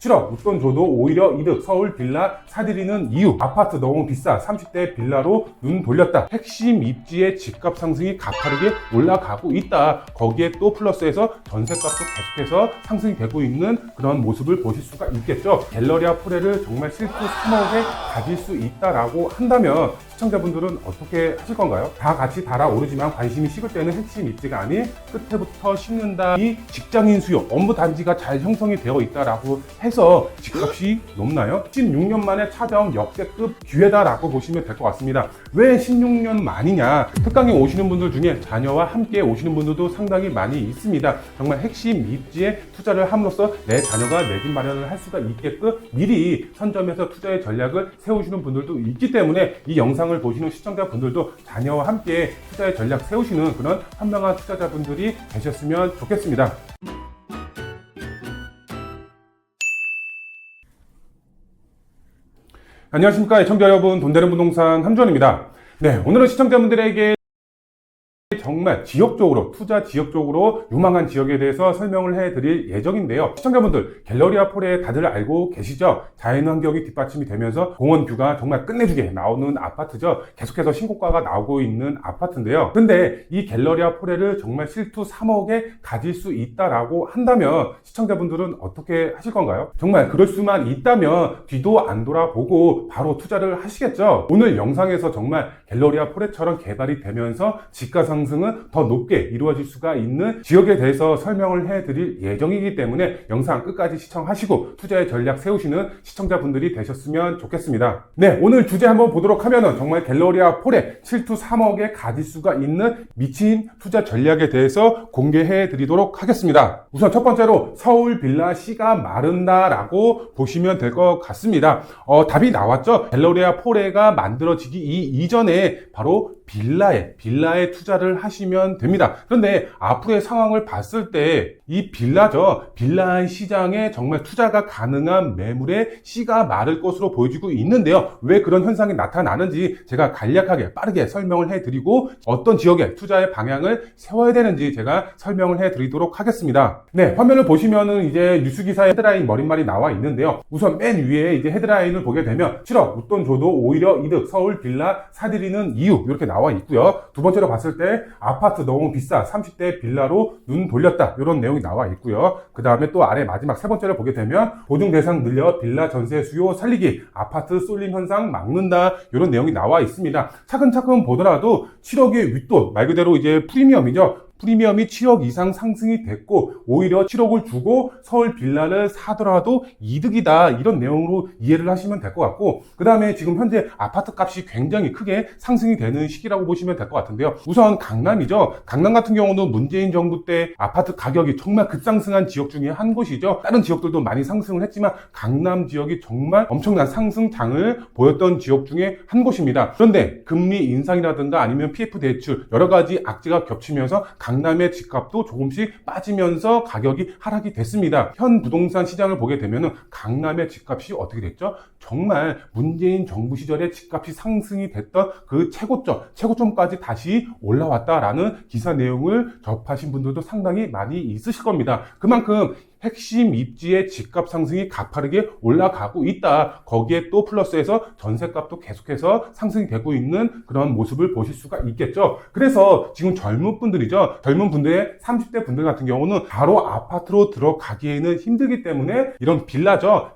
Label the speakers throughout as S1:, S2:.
S1: 7억 웃돈 줘도 오히려 이득. 서울 빌라 사들이는 이유. 아파트 너무 비싸. 30대 빌라로 눈 돌렸다. 핵심 입지의 집값 상승이 가파르게 올라가고 있다. 거기에 또 플러스해서 전세값도 계속해서 상승이 되고 있는 그런 모습을 보실 수가 있겠죠. 갤러리아 포레를 정말 실수 3억에 가질 수 있다라고 한다면 시청자분들은 어떻게 하실 건가요? 다 같이 달아오르지만 관심이 식을 때는 핵심 입지가 아닌 끝에부터 식는다. 이 직장인 수요, 업무 단지가 잘 형성이 되어 있다라고 해서 집값이 높나요? 16년 만에 찾아온 역대급 기회다라고 보시면 될 것 같습니다. 왜 16년 만이냐? 특강에 오시는 분들 중에 자녀와 함께 오시는 분들도 상당히 많이 있습니다. 정말 핵심 입지에 투자를 함으로써 내 자녀가 내 집 마련을 할 수가 있게끔 미리 선점해서 투자의 전략을 세우시는 분들도 있기 때문에 이 영상을 보시는 시청자분들도 자녀와 함께 투자의 전략 세우시는 그런 현명한 투자자분들이 되셨으면 좋겠습니다. 안녕하십니까 시청자 여러분, 돈 되는 부동산 함주원입니다. 네, 오늘은 시청자분들에게 정말 지역적으로, 투자 지역적으로 유망한 지역에 대해서 설명을 해드릴 예정인데요. 시청자분들, 갤러리아 포레 다들 알고 계시죠? 자연환경이 뒷받침이 되면서 공원 뷰가 정말 끝내주게 나오는 아파트죠. 계속해서 신고가가 나오고 있는 아파트인데요. 근데 이 갤러리아 포레를 정말 실투 3억에 가질 수 있다라고 한다면 시청자분들은 어떻게 하실 건가요? 정말 그럴 수만 있다면 뒤도 안 돌아보고 바로 투자를 하시겠죠? 오늘 영상에서 정말 갤러리아 포레처럼 개발이 되면서 집가 상승은 더 높게 이루어질 수가 있는 지역에 대해서 설명을 해드릴 예정이기 때문에 영상 끝까지 시청하시고 투자의 전략 세우시는 시청자분들이 되셨으면 좋겠습니다. 네, 오늘 주제 한번 보도록 하면은 정말 갤러리아 포레 7투 3억에 가질 수가 있는 미친 투자 전략에 대해서 공개해 드리도록 하겠습니다. 우선 첫 번째로 서울 빌라 씨가 마른다라고 보시면 될 것 같습니다. 답이 나왔죠? 갤러리아 포레가 만들어지기 이전에 바로 빌라에 투자를 하시면 됩니다. 그런데 앞으로의 상황을 봤을 때 이 빌라 시장에 정말 투자가 가능한 매물의 씨가 마를 것으로 보여지고 있는데요. 왜 그런 현상이 나타나는지 제가 간략하게 빠르게 설명을 해드리고 어떤 지역에 투자의 방향을 세워야 되는지 제가 설명을 해드리도록 하겠습니다. 네, 화면을 보시면은 이제 뉴스기사의 헤드라인 머릿말이 나와 있는데요. 우선 맨 위에 이제 헤드라인을 보게 되면 7억 웃돈 줘도 오히려 이득. 서울 빌라 사들이는 이유 이렇게 나와 있고요. 두 번째로 봤을 때 아파트 너무 비싸. 30대 빌라로 눈 돌렸다. 이런 내용이 나와 있고요. 그 다음에 또 아래 마지막 세 번째를 보게 되면 보증 대상 늘려 빌라 전세 수요 살리기, 아파트 쏠림 현상 막는다. 이런 내용이 나와 있습니다. 차근차근 보더라도 7억의 윗돈, 말 그대로 이제 프리미엄이죠. 프리미엄이 7억 이상 상승이 됐고 오히려 7억을 주고 서울 빌라를 사더라도 이득이다, 이런 내용으로 이해를 하시면 될 것 같고, 그 다음에 지금 현재 아파트 값이 굉장히 크게 상승이 되는 시기라고 보시면 될 것 같은데요. 우선 강남이죠. 강남 같은 경우는 문재인 정부 때 아파트 가격이 정말 급상승한 지역 중에 한 곳이죠. 다른 지역들도 많이 상승을 했지만 강남 지역이 정말 엄청난 상승장을 보였던 지역 중에 한 곳입니다. 그런데 금리 인상이라든가 아니면 PF 대출 여러 가지 악재가 겹치면서 강남의 집값도 조금씩 빠지면서 가격이 하락이 됐습니다. 현 부동산 시장을 보게 되면 강남의 집값이 어떻게 됐죠? 정말 문재인 정부 시절에 집값이 상승이 됐던 그 최고점까지 다시 올라왔다라는 기사 내용을 접하신 분들도 상당히 많이 있으실 겁니다. 그만큼 핵심 입지의 집값 상승이 가파르게 올라가고 있다. 거기에 또 플러스해서 전세값도 계속해서 상승이 되고 있는 그런 모습을 보실 수가 있겠죠. 그래서 지금 젊은 분들이죠. 젊은 분들의 30대 분들 같은 경우는 바로 아파트로 들어가기에는 힘들기 때문에 이런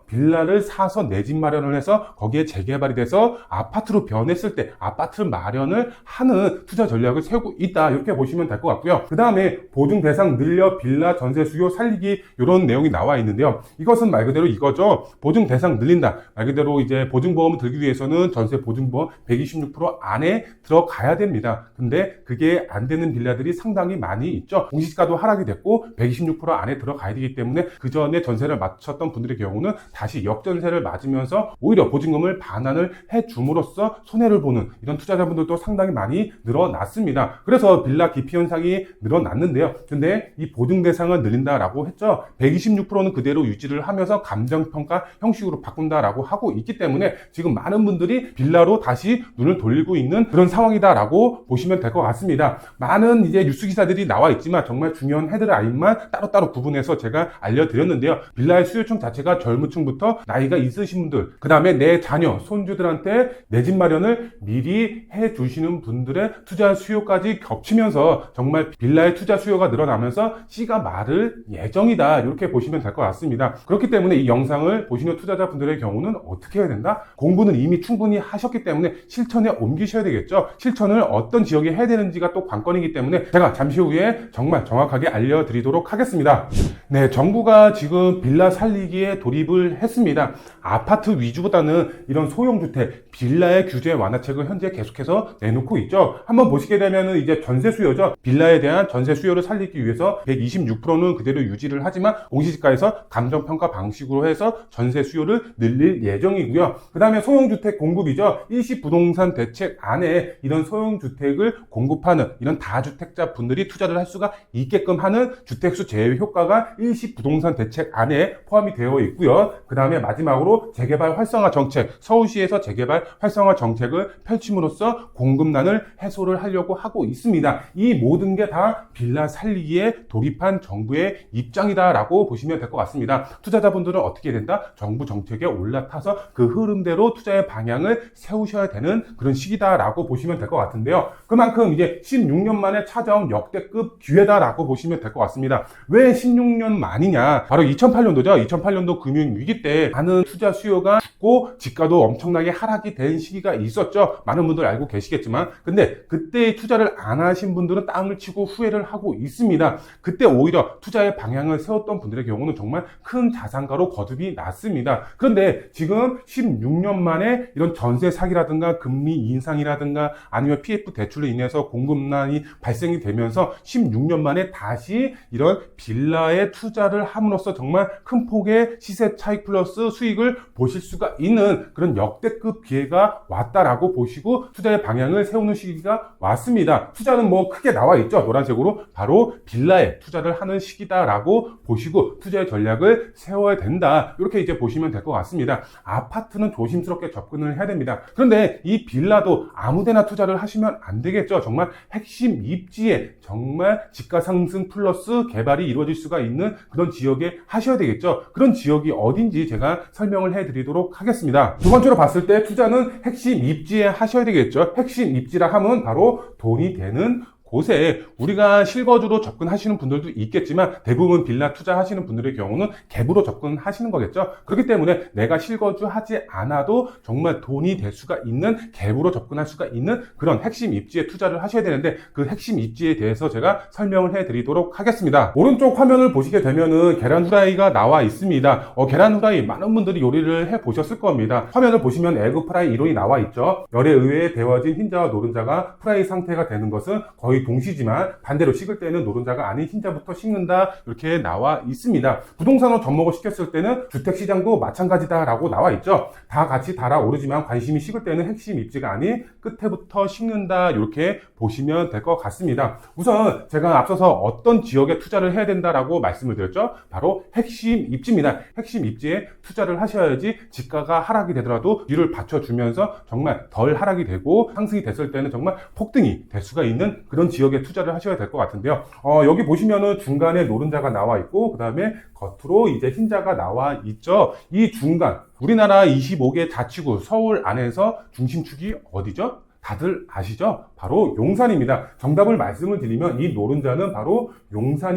S1: 빌라를 사서 내 집 마련을 해서 거기에 재개발이 돼서 아파트로 변했을 때 아파트 마련을 하는 투자 전략을 세우고 있다. 이렇게 보시면 될 것 같고요. 그 다음에 보증 대상 늘려 빌라 전세 수요 살리기 이런 내용이 나와 있는데요. 이것은 말 그대로 이거죠. 보증 대상 늘린다. 말 그대로 이제 보증보험을 들기 위해서는 전세 보증보험 126% 안에 들어가야 됩니다. 근데 그게 안 되는 빌라들이 상당히 많이 있죠. 공시지가도 하락이 됐고 126% 안에 들어가야 되기 때문에 그 전에 전세를 마쳤던 분들의 경우는 다시 역전세를 맞으면서 오히려 보증금을 반환을 해줌으로써 손해를 보는 이런 투자자분들도 상당히 많이 늘어났습니다. 그래서 빌라 기피 현상이 늘어났는데요. 근데 이 보증 대상을 늘린다라고 했죠. 126%는 그대로 유지를 하면서 감정평가 형식으로 바꾼다라고 하고 있기 때문에 지금 많은 분들이 빌라로 다시 눈을 돌리고 있는 그런 상황이다라고 보시면 될 것 같습니다. 많은 이제 뉴스 기사들이 나와 있지만 정말 중요한 헤드라인만 따로따로 구분해서 제가 알려드렸는데요. 빌라의 수요층 자체가 젊은 층부터 나이가 있으신 분들, 그 다음에 내 자녀, 손주들한테 내 집 마련을 미리 해주시는 분들의 투자 수요까지 겹치면서 정말 빌라의 투자 수요가 늘어나면서 씨가 마를 예정이다, 이렇게 보시면 될 것 같습니다. 그렇기 때문에 이 영상을 보시는 투자자분들의 경우는 어떻게 해야 된다? 공부는 이미 충분히 하셨기 때문에 실천에 옮기셔야 되겠죠. 실천을 어떤 지역에 해야 되는지가 또 관건이기 때문에 제가 잠시 후에 정말 정확하게 알려드리도록 하겠습니다. 네, 정부가 지금 빌라 살리기에 돌입을 했습니다. 아파트 위주보다는 이런 소형주택, 빌라의 규제 완화책을 현재 계속해서 내놓고 있죠. 한번 보시게 되면은 이제 전세 수요죠. 빌라에 대한 전세 수요를 살리기 위해서 126%는 그대로 유지를 하지만 공시지가에서 감정평가 방식으로 해서 전세 수요를 늘릴 예정이고요. 그 다음에 소형주택 공급이죠. 일시부동산 대책 안에 이런 소형주택을 공급하는 이런 다주택자 분들이 투자를 할 수가 있게끔 하는 주택수 제외 효과가 일시부동산 대책 안에 포함이 되어 있고요. 그 다음에 마지막으로 재개발 활성화 정책, 서울시에서 재개발 활성화 정책을 펼침으로써 공급난을 해소를 하려고 하고 있습니다. 이 모든 게 다 빌라 살리기에 돌입한 정부의 입장이다라고 보시면 될 것 같습니다. 투자자분들은 어떻게 된다? 정부 정책에 올라타서 그 흐름대로 투자의 방향을 세우셔야 되는 그런 시기다라고 보시면 될 것 같은데요. 그만큼 이제 16년 만에 찾아온 역대급 기회다라고 보시면 될 것 같습니다. 왜 16년 만이냐? 바로 2008년도죠. 2008년도 금융위기 때 많은 투자 수요가 죽고 지가도 엄청나게 하락이 된 시기가 있었죠. 많은 분들 알고 계시겠지만, 근데 그때 투자를 안 하신 분들은 땅을 치고 후회를 하고 있습니다. 그때 오히려 투자의 방향을 세웠던 분들의 경우는 정말 큰 자산가로 거듭이 났습니다. 그런데 지금 16년 만에 이런 전세 사기라든가 금리 인상이라든가 아니면 PF 대출로 인해서 공급난이 발생이 되면서 16년 만에 다시 이런 빌라에 투자를 함으로써 정말 큰 폭의 시세 차익 플러스 수익을 보실 수가 있는 그런 역대급 기회가 왔다라고 보시고 투자의 방향을 세우는 시기가 왔습니다. 투자는 뭐 크게 나와 있죠. 노란색으로 바로 빌라에 투자를 하는 시기다라고 보시고 투자의 전략을 세워야 된다. 이렇게 이제 보시면 될 것 같습니다. 아파트는 조심스럽게 접근을 해야 됩니다. 그런데 이 빌라도 아무데나 투자를 하시면 안 되겠죠. 정말 핵심 입지에 정말 집가 상승 플러스 개발이 이루어질 수가 있는 그런 지역에 하셔야 되겠죠. 그런 지역이 어딘지 제가 설명을 해드리도록 하겠습니다. 두 번째로 봤을 때 투자는 핵심 입지에 하셔야 되겠죠. 핵심 입지라 하면 바로 돈이 되는 곳에 우리가 실거주로 접근하시는 분들도 있겠지만 대부분 빌라 투자하시는 분들의 경우는 갭으로 접근하시는 거겠죠. 그렇기 때문에 내가 실거주하지 않아도 정말 돈이 될 수가 있는 갭으로 접근할 수가 있는 그런 핵심 입지에 투자를 하셔야 되는데 그 핵심 입지에 대해서 제가 설명을 해드리도록 하겠습니다. 오른쪽 화면을 보시게 되면은 계란 후라이가 나와 있습니다. 계란 후라이 많은 분들이 요리를 해보셨을 겁니다. 화면을 보시면 에그 프라이 이론이 나와 있죠. 열에 의해 데워진 흰자와 노른자가 프라이 상태가 되는 것은 거의 동시지만 반대로 식을 때는 노른자가 아닌 흰자부터 식는다, 이렇게 나와 있습니다. 부동산으로 접목을 시켰을 때는 주택시장도 마찬가지다라고 나와 있죠. 다 같이 달아오르지만 관심이 식을 때는 핵심 입지가 아닌 끝에부터 식는다, 이렇게 보시면 될 것 같습니다. 우선 제가 앞서서 어떤 지역에 투자를 해야 된다라고 말씀을 드렸죠. 바로 핵심 입지입니다. 핵심 입지에 투자를 하셔야지 지가가 하락이 되더라도 뒤를 받쳐주면서 정말 덜 하락이 되고 상승이 됐을 때는 정말 폭등이 될 수가 있는 그런 지역에 투자를 하셔야 될 것 같은데요. 여기 보시면은 중간에 노른자가 나와 있고 그 다음에 겉으로 이제 흰자가 나와 있죠. 이 중간, 우리나라 25개 자치구 서울 안에서 중심축이 어디죠? 다들 아시죠? 바로 용산입니다. 정답을 말씀을 드리면 이 노른자는 바로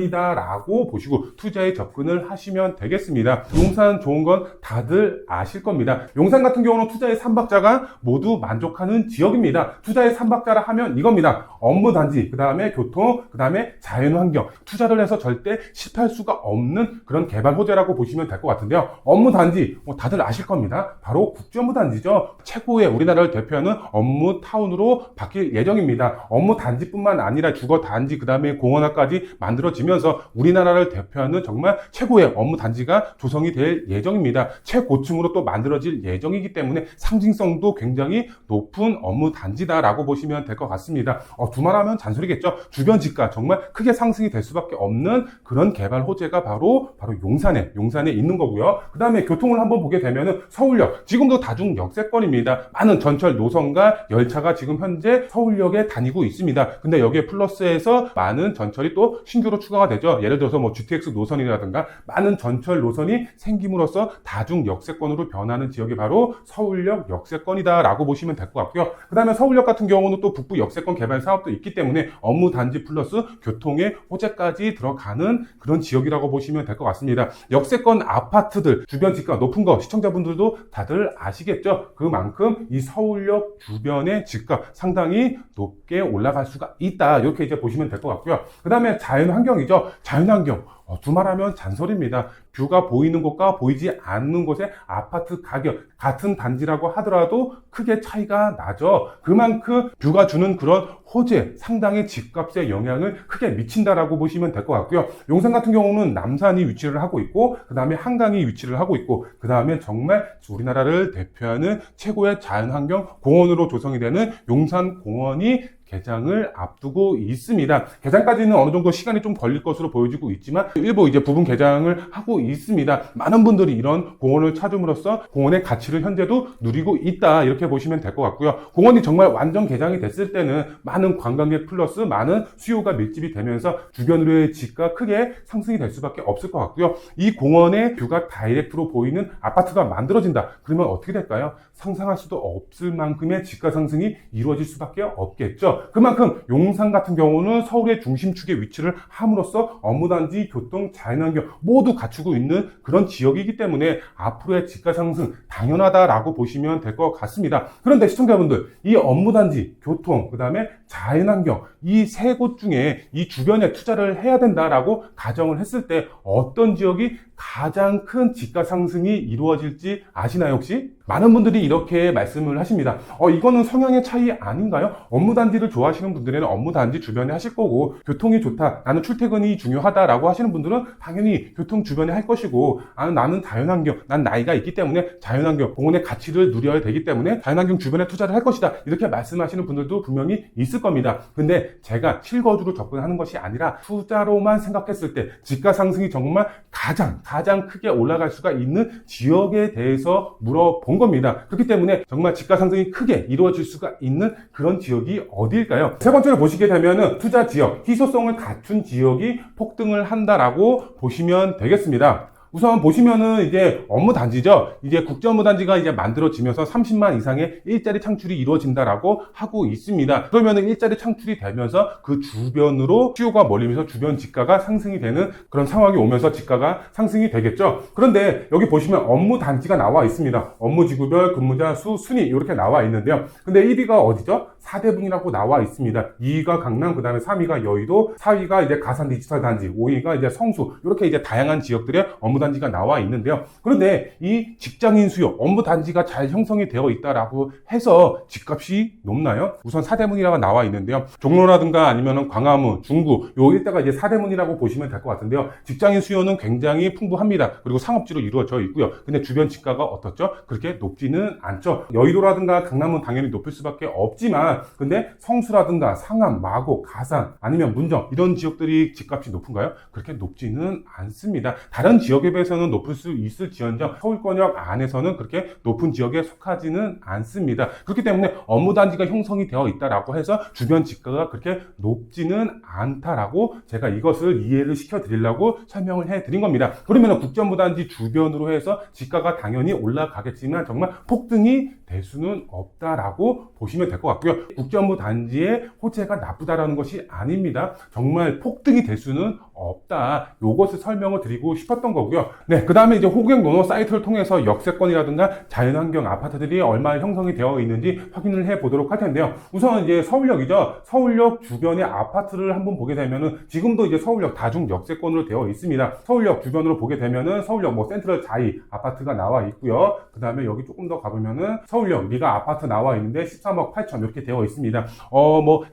S1: 용산이다라고 보시고 투자에 접근을 하시면 되겠습니다. 용산 좋은 건 다들 아실 겁니다. 용산 같은 경우는 투자의 삼박자가 모두 만족하는 지역입니다. 투자의 삼박자라 하면 이겁니다. 업무 단지, 그 다음에 교통, 그 다음에 자연환경. 투자를 해서 절대 실패할 수가 없는 그런 개발 호재라고 보시면 될 것 같은데요. 업무 단지, 다들 아실 겁니다. 바로 국제업무 단지죠. 최고의 우리나라를 대표하는 업무 타운으로 바뀔 예정입니다. 업무 단지뿐만 아니라 주거 단지, 그 다음에 공원화까지 만들어지면서 우리나라를 대표하는 정말 최고의 업무 단지가 조성이 될 예정입니다. 최고층으로 또 만들어질 예정이기 때문에 상징성도 굉장히 높은 업무 단지다라고 보시면 될 것 같습니다. 두말하면 잔소리겠죠. 주변 집가 정말 크게 상승이 될 수밖에 없는 그런 개발 호재가 바로 용산에 있는 거고요. 그 다음에 교통을 한번 보게 되면은 서울역, 지금도 다중 역세권입니다. 많은 전철 노선과 열차가 지금 현재 서울역에 다니고 있습니다. 근데 여기에 플러스해서 많은 전철이 또 신규로 추가가 되죠. 예를 들어서 뭐 GTX 노선이라든가 많은 전철 노선이 생김으로써 다중 역세권으로 변하는 지역이 바로 서울역 역세권이다 라고 보시면 될 것 같고요. 그 다음에 서울역 같은 경우는 또 북부 역세권 개발 사업도 있기 때문에 업무 단지 플러스 교통의 호재까지 들어가는 그런 지역이라고 보시면 될 것 같습니다. 역세권 아파트들 주변 집가 높은 거 시청자분들도 다들 아시겠죠? 그만큼 이 서울역 주변의 집가 상당히 높게 올라갈 수가 있다, 이렇게 이제 보시면 될 것 같고요. 그 다음에 자연환경이죠. 자연환경 두말하면 잔소리입니다. 뷰가 보이는 곳과 보이지 않는 곳의 아파트 가격, 같은 단지라고 하더라도 크게 차이가 나죠. 그만큼 뷰가 주는 그런 호재, 상당히 집값에 영향을 크게 미친다라고 보시면 될 것 같고요. 용산 같은 경우는 남산이 위치를 하고 있고, 그 다음에 한강이 위치를 하고 있고, 그 다음에 정말 우리나라를 대표하는 최고의 자연환경 공원으로 조성이 되는 용산공원이 개장을 앞두고 있습니다. 개장까지는 어느 정도 시간이 좀 걸릴 것으로 보여지고 있지만 일부 이제 부분 개장을 하고 있습니다. 많은 분들이 이런 공원을 찾음으로써 공원의 가치를 현재도 누리고 있다, 이렇게 보시면 될 것 같고요. 공원이 정말 완전 개장이 됐을 때는 많은 관광객 플러스 많은 수요가 밀집이 되면서 주변으로의 집가 크게 상승이 될 수밖에 없을 것 같고요. 이 공원의 뷰가 다이렉트로 보이는 아파트가 만들어진다. 그러면 어떻게 될까요? 상상할 수도 없을 만큼의 집가 상승이 이루어질 수밖에 없겠죠. 그만큼 용산 같은 경우는 서울의 중심축에 위치를 함으로써 업무단지, 교통, 자연환경 모두 갖추고 있는 그런 지역이기 때문에 앞으로의 집가 상승 당연하다라고 보시면 될 것 같습니다. 그런데 시청자분들, 이 업무단지, 교통, 그 다음에 자연환경 이 세 곳 중에 이 주변에 투자를 해야 된다라고 가정을 했을 때 어떤 지역이 가장 큰 집가 상승이 이루어질지 아시나요 혹시? 많은 분들이 이렇게 말씀을 하십니다. 이거는 성향의 차이 아닌가요? 업무단지를 좋아하시는 분들에는 업무단지 주변에 하실 거고, 교통이 좋다, 나는 출퇴근이 중요하다라고 하시는 분들은 당연히 교통 주변에 할 것이고, 나는 자연환경, 난 나이가 있기 때문에 자연환경, 공원의 가치를 누려야 되기 때문에 자연환경 주변에 투자를 할 것이다, 이렇게 말씀하시는 분들도 분명히 있을 겁니다. 근데 제가 실거주로 접근하는 것이 아니라 투자로만 생각했을 때 집가 상승이 정말 가장 크게 올라갈 수가 있는 지역에 대해서 물어본 겁니다. 그렇기 때문에 정말 집가 상승이 크게 이루어질 수가 있는 그런 지역이 어디일까요? 세 번째로 보시게 되면은 투자 지역, 희소성을 갖춘 지역이 폭등을 한다라고 보시면 되겠습니다. 우선 보시면은 이제 업무단지죠. 이제 국제업무단지가 이제 만들어지면서 30만 이상의 일자리 창출이 이루어진다라고 하고 있습니다. 그러면은 일자리 창출이 되면서 그 주변으로 수요가 몰리면서 주변 집가가 상승이 되는 그런 상황이 오면서 집가가 상승이 되겠죠. 그런데 여기 보시면 업무단지가 나와 있습니다. 업무지구별 근무자 수 순위 이렇게 나와 있는데요. 근데 1위가 어디죠? 4대분이라고 나와 있습니다. 2위가 강남, 그 다음에 3위가 여의도, 4위가 이제 가산 디지털 단지, 5위가 이제 성수, 이렇게 이제 다양한 지역들의 업무단지가 나와 있는데요. 그런데 이 직장인 수요, 업무단지가 잘 형성이 되어 있다라고 해서 집값이 높나요? 우선 4대문이라고 나와 있는데요. 종로라든가 아니면 광화문, 중구, 요 일대가 이제 4대문이라고 보시면 될 것 같은데요. 직장인 수요는 굉장히 풍부합니다. 그리고 상업지로 이루어져 있고요. 근데 주변 집가가 어떻죠? 그렇게 높지는 않죠. 여의도라든가 강남은 당연히 높을 수밖에 없지만, 근데 성수라든가 상암, 마곡, 가산, 아니면 문정 이런 지역들이 집값이 높은가요? 그렇게 높지는 않습니다. 다른 지역에 비해서는 높을 수 있을지언정 서울권역 안에서는 그렇게 높은 지역에 속하지는 않습니다. 그렇기 때문에 업무단지가 형성이 되어 있다라고 해서 주변 집가가 그렇게 높지는 않다라고 제가 이것을 이해를 시켜드리려고 설명을 해드린 겁니다. 그러면 국제업무단지 주변으로 해서 집가가 당연히 올라가겠지만 정말 폭등이 될 수는 없다라고 보시면 될 것 같고요. 국제업무단지의 호재가 나쁘다라는 것이 아닙니다. 정말 폭등이 될 수는 없다. 요것을 설명을 드리고 싶었던 거고요. 네, 그 다음에 이제 호객 노노 사이트를 통해서 역세권이라든가 자연환경 아파트들이 얼마나 형성이 되어 있는지 확인을 해 보도록 할 텐데요. 우선 이제 서울역이죠. 서울역 주변의 아파트를 한번 보게 되면은 지금도 이제 서울역 다중 역세권으로 되어 있습니다. 서울역 주변으로 보게 되면은 서울역 뭐 센트럴 자이 아파트가 나와 있고요. 그 다음에 여기 조금 더 가보면은 서울역 리가 아파트 나와 있는데 13억 8천 이렇게 되어 있습니다.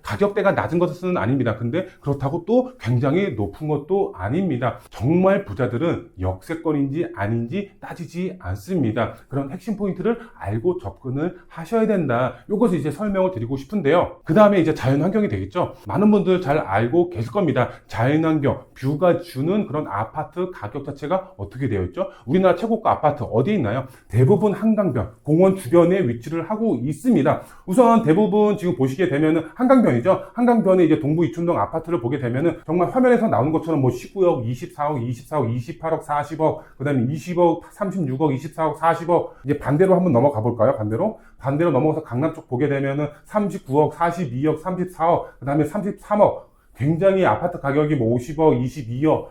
S1: 가격대가 낮은 것은 아닙니다. 근데 그렇다고 또 굉장히 높은 것도 아닙니다. 정말 부자들은 역세권인지 아닌지 따지지 않습니다. 그런 핵심 포인트를 알고 접근을 하셔야 된다. 이것을 이제 설명을 드리고 싶은데요. 그 다음에 이제 자연환경이 되겠죠. 많은 분들 잘 알고 계실 겁니다. 자연환경, 뷰가 주는 그런 아파트 가격 자체가 어떻게 되어 있죠? 우리나라 최고가 아파트 어디에 있나요? 대부분 한강변, 공원 주변에 위치를 하고 있습니다. 우선 대부분 지금 보시게 되면은 한강변이죠. 한강변에 이제 동부 이촌동 아파트를 보게 되면은 정말 화면에서 나오는 것처럼 19억, 24억, 24억, 28억, 40억, 그 다음에 20억, 36억, 24억, 40억. 이제 반대로 한번 넘어가 볼까요? 반대로 넘어가서 강남 쪽 보게 되면은 39억, 42억, 34억, 그 다음에 33억. 굉장히 아파트 가격이 50억, 22억,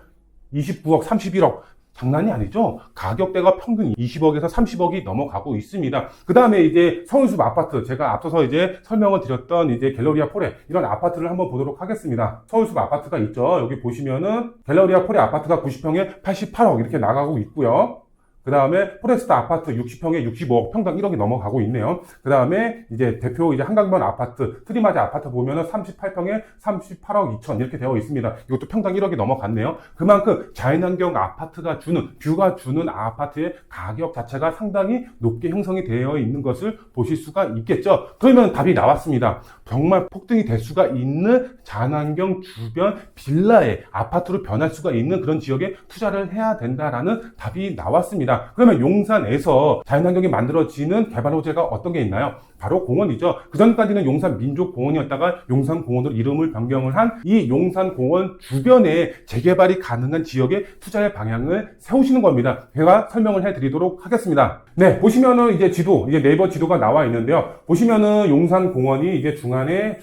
S1: 29억, 31억. 장난이 아니죠? 가격대가 평균 20억에서 30억이 넘어가고 있습니다. 그 다음에 이제 서울숲 아파트, 제가 앞서서 이제 설명을 드렸던 이제 갤러리아 포레, 이런 아파트를 한번 보도록 하겠습니다. 서울숲 아파트가 있죠. 여기 보시면은 갤러리아 포레 아파트가 90평에 88억 이렇게 나가고 있고요. 그 다음에 포레스트 아파트 60평에 65억, 평당 1억이 넘어가고 있네요. 그 다음에 이제 대표 이제 한강변 아파트, 트리마지 아파트 보면은 38평에 38억 2천 이렇게 되어 있습니다. 이것도 평당 1억이 넘어갔네요. 그만큼 자연환경 아파트가 주는, 뷰가 주는 아파트의 가격 자체가 상당히 높게 형성이 되어 있는 것을 보실 수가 있겠죠. 그러면 답이 나왔습니다. 정말 폭등이 될 수가 있는 자연환경 주변 빌라의 아파트로 변할 수가 있는 그런 지역에 투자를 해야 된다라는 답이 나왔습니다. 그러면 용산에서 자연환경이 만들어지는 개발 호재가 어떤 게 있나요? 바로 공원이죠. 그전까지는 용산민족공원이었다가 용산공원으로 이름을 변경을 한 이 용산공원 주변에 재개발이 가능한 지역에 투자의 방향을 세우시는 겁니다. 제가 설명을 해드리도록 하겠습니다. 네, 보시면은 이제 지도, 이제 네이버 지도가 나와 있는데요. 보시면은 용산공원이 이제 중간에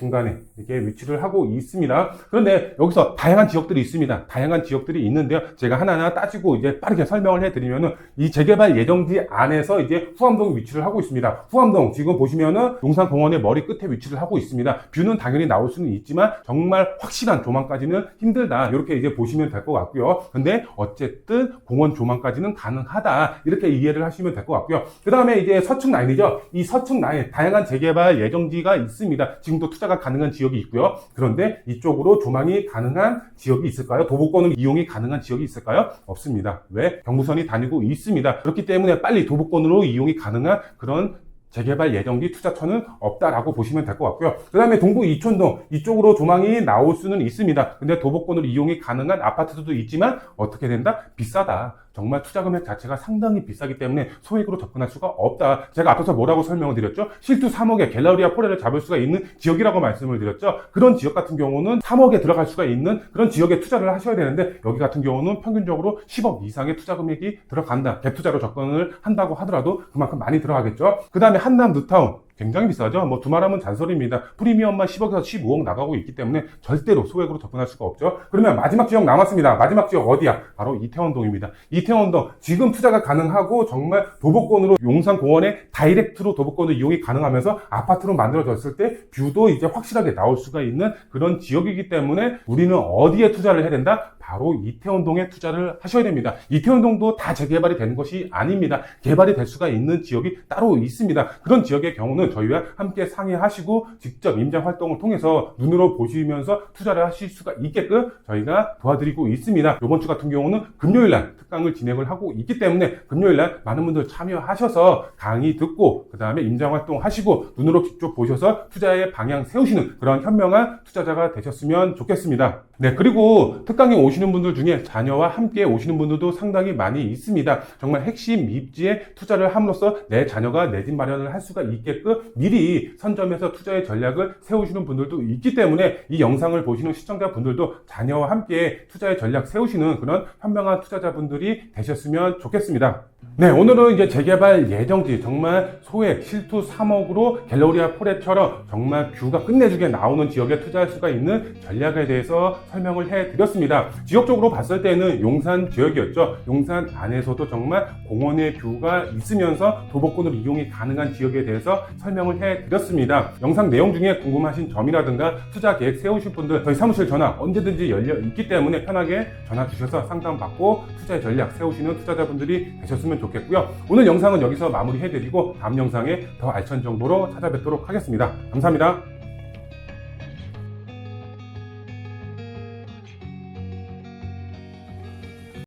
S1: 이렇게 위치를 하고 있습니다. 그런데 여기서 다양한 지역들이 있습니다. 다양한 지역들이 있는데요. 제가 하나하나 따지고 이제 빠르게 설명을 해드리면은 이 재개발 예정지 안에서 이제 후암동이 위치를 하고 있습니다. 후암동 지금 보시면은 용산공원의 머리 끝에 위치를 하고 있습니다. 뷰는 당연히 나올 수는 있지만 정말 확실한 조망까지는 힘들다. 이렇게 이제 보시면 될 것 같고요. 근데 어쨌든 공원 조망까지는 가능하다. 이렇게 이해를 하시면 될 것 같고요. 그 다음에 이제 서측 라인이죠. 이 서측 라인 다양한 재개발 예정지가 있습니다. 지금도 투자가 가능한 지역이 있고요. 그런데 이쪽으로 조망이 가능한 지역이 있을까요? 도보권을 이용이 가능한 지역이 있을까요? 없습니다. 왜? 경부선이 다니고 있습니다. 그렇기 때문에 빨리 도보권으로 이용이 가능한 그런 재개발 예정지 투자처는 없다라고 보시면 될 것 같고요. 그 다음에 동부 이촌동 이쪽으로 조망이 나올 수는 있습니다. 근데 도보권으로 이용이 가능한 아파트도 있지만 어떻게 된다? 비싸다. 정말 투자 금액 자체가 상당히 비싸기 때문에 소액으로 접근할 수가 없다. 제가 앞서서 뭐라고 설명을 드렸죠? 실투 3억에 갤러리아 포레를 잡을 수가 있는 지역이라고 말씀을 드렸죠. 그런 지역 같은 경우는 3억에 들어갈 수가 있는 그런 지역에 투자를 하셔야 되는데 여기 같은 경우는 평균적으로 10억 이상의 투자 금액이 들어간다. 갭 투자로 접근을 한다고 하더라도 그만큼 많이 들어가겠죠. 그 다음에 한남 뉴타운 굉장히 비싸죠. 두말하면 잔소리입니다. 프리미엄만 10억에서 15억 나가고 있기 때문에 절대로 소액으로 접근할 수가 없죠. 그러면 마지막 지역 남았습니다. 마지막 지역 어디야? 바로 이태원동입니다. 이태원동 지금 투자가 가능하고 정말 도보권으로 용산공원에 다이렉트로 도보권을 이용이 가능하면서 아파트로 만들어졌을 때 뷰도 이제 확실하게 나올 수가 있는 그런 지역이기 때문에 우리는 어디에 투자를 해야 된다? 바로 이태원동에 투자를 하셔야 됩니다. 이태원동도 다 재개발이 되는 것이 아닙니다. 개발이 될 수가 있는 지역이 따로 있습니다. 그런 지역의 경우는 저희와 함께 상의하시고 직접 임장 활동을 통해서 눈으로 보시면서 투자를 하실 수가 있게끔 저희가 도와드리고 있습니다. 이번 주 같은 경우는 금요일날 특강을 진행을 하고 있기 때문에 금요일날 많은 분들 참여하셔서 강의 듣고 그 다음에 임장 활동 하시고 눈으로 직접 보셔서 투자의 방향 세우시는 그런 현명한 투자자가 되셨으면 좋겠습니다. 네, 그리고 특강에 오시는 분들 중에 자녀와 함께 오시는 분들도 상당히 많이 있습니다. 정말 핵심 입지에 투자를 함으로써 내 자녀가 내 집 마련을 할 수가 있게끔 미리 선점해서 투자의 전략을 세우시는 분들도 있기 때문에 이 영상을 보시는 시청자분들도 자녀와 함께 투자의 전략 세우시는 그런 현명한 투자자분들이 되셨으면 좋겠습니다. 네, 오늘은 이제 재개발 예정지 정말 소액 실투 3억으로 갤러리아 포레처럼 정말 뷰가 끝내주게 나오는 지역에 투자할 수가 있는 전략에 대해서 설명을 해드렸습니다. 지역적으로 봤을 때는 용산 지역이었죠. 용산 안에서도 정말 공원의 뷰가 있으면서 도보권으로 이용이 가능한 지역에 대해서 설명을 해드렸습니다. 영상 내용 중에 궁금하신 점이라든가 투자 계획 세우실 분들 저희 사무실 전화 언제든지 열려 있기 때문에 편하게 전화 주셔서 상담받고 투자의 전략 세우시는 투자자분들이 되셨습니다. 주셨으면 좋겠고요. 오늘 영상은 여기서 마무리해드리고 다음 영상에 더 알찬 정보로 찾아뵙도록 하겠습니다. 감사합니다.